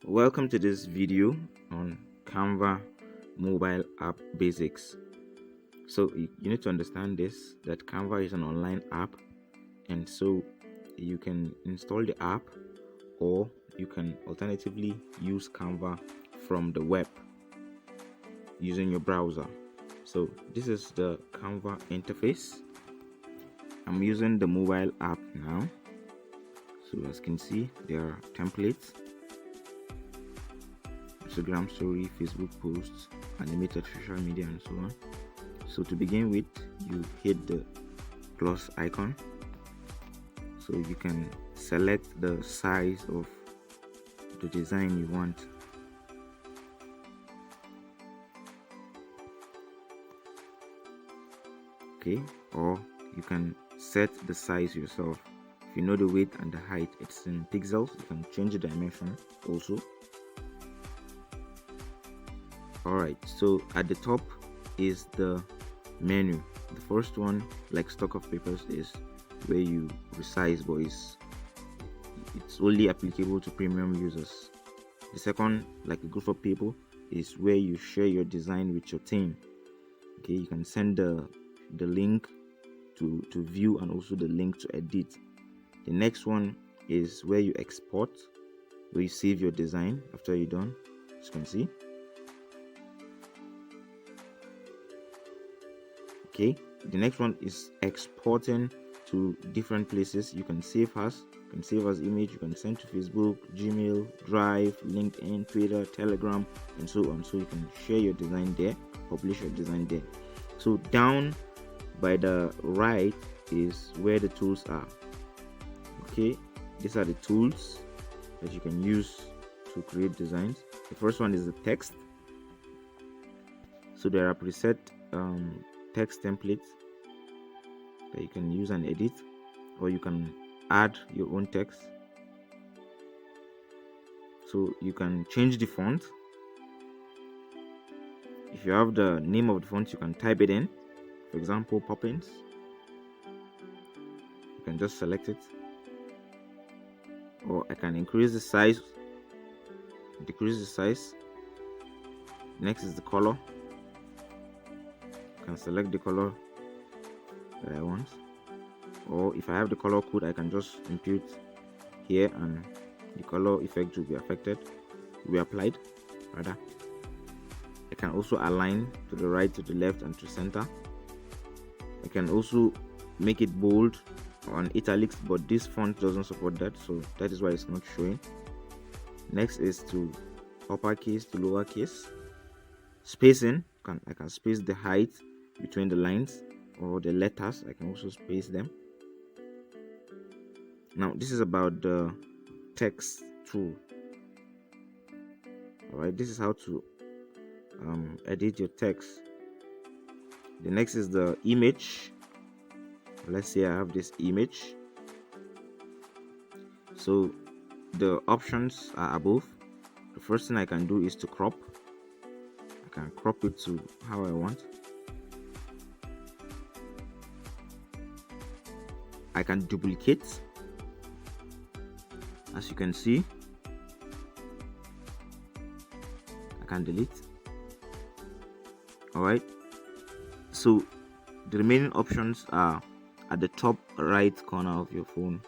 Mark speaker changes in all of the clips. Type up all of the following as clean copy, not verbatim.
Speaker 1: Welcome to this video on Canva mobile app basics. So you need to understand this, that Canva is an online app, and so you can install the app, or you can alternatively use Canva from the web using your browser. So this is the Canva interface. I'm using the mobile app now. So as you can see, there are templates: Instagram story, Facebook posts, animated social media, and so on. So to begin with, you hit the plus icon, so you can select the size of the design you want. Okay, or you can set the size yourself. If you know the width and the height, it's in pixels, you can change the dimension also. Alright, so at the top is the menu. The first one, like stock of papers, is where you resize, but it's only applicable to premium users. The second, like a group of people, is where you share your design with your team. Okay, you can send the link to view and also the link to edit. The next one is where you export, where you save your design after you're done, as you can see. Okay, the next one is exporting to different places. You can save as image, you can send to Facebook, Gmail, Drive, LinkedIn, Twitter, Telegram, and so on. So you can share your design there, publish your design there. So down by the right is where the tools are. Okay, these are the tools that you can use to create designs. The first one is the text. So there are preset text templates that you can use and edit, or you can add your own text. So you can change the font. If you have the name of the font, you can type it in. For example, Poppins. You can just select it, or I can increase the size, decrease the size. Next is the color. I can select the color that I want, or if I have the color code, I can just input here and the color effect will be applied rather. I can also align to the right, to the left, and to center. I can also make it bold on italics, but this font doesn't support that, so that is why it's not showing. Next is to uppercase to lowercase. Spacing, I can space the height between the lines or the letters. I can also space them. Now this is about the text tool. Alright, this is how to edit your text. The next is the image. Let's say I have this image. So the options are above. The first thing I can do is to crop. I can crop it to how I want. I can duplicate, as you can see. I can delete. Alright, so the remaining options are at the top right corner of your phone.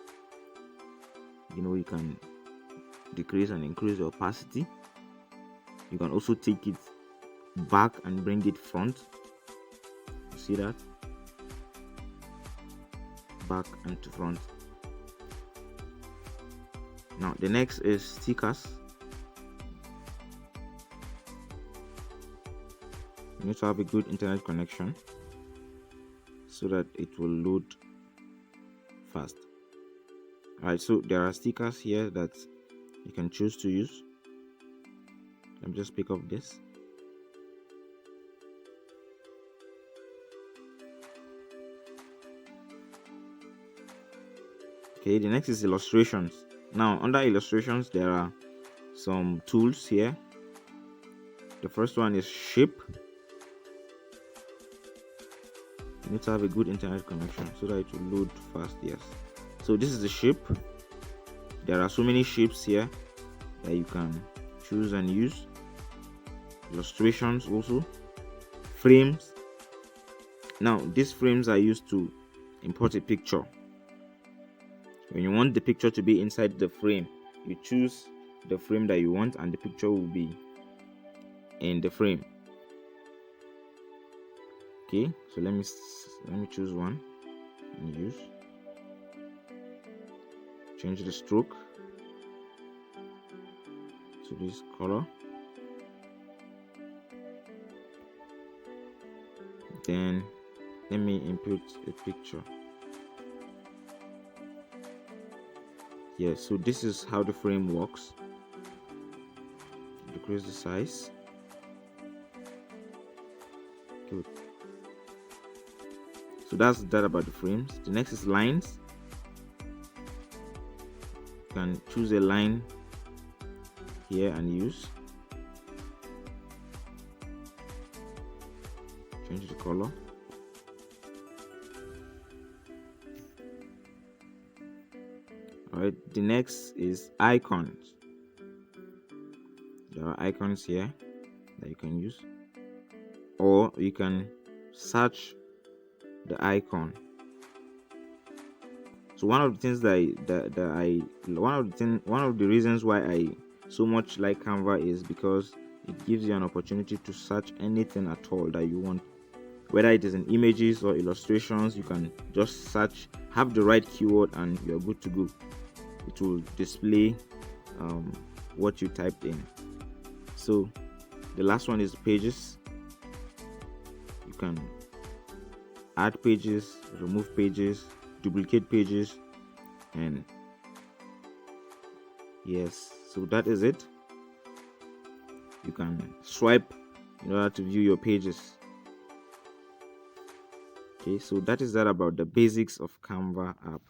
Speaker 1: You can decrease and increase the opacity. You can also take it back and bring it front. You see that? Back and to front. Now the next is stickers. You need to have a good internet connection so that it will load fast. Alright, so there are stickers here that you can choose to use. Let me just pick up this. Okay, the next is illustrations. Now under illustrations, there are some tools here. The first one is shape. You need to have a good internet connection so that it will load fast. Yes, so this is the shape. There are so many shapes here that you can choose and use. Illustrations also. Frames. Now these frames are used to import a picture. When you want the picture to be inside the frame, you choose the frame that you want and the picture will be in the frame. Okay, so let me choose one and use. Change the stroke to this color. Then let me input a picture. Yes, so this is how the frame works. Decrease the size. Good. So that's that about the frames. The next is lines. You can choose a line here and use. Change the color. Alright, the next is icons. There are icons here that you can use, or you can search the icon. So one of the things one of the reasons why I so much like Canva is because it gives you an opportunity to search anything at all that you want, whether it is in images or illustrations. You can just search, have the right keyword, and you're good to go. It will display what you typed in. So the last one is pages. You can add pages, remove pages, duplicate pages, and yes, so that is it. You can swipe in order to view your pages. Okay, so that is that about the basics of Canva app.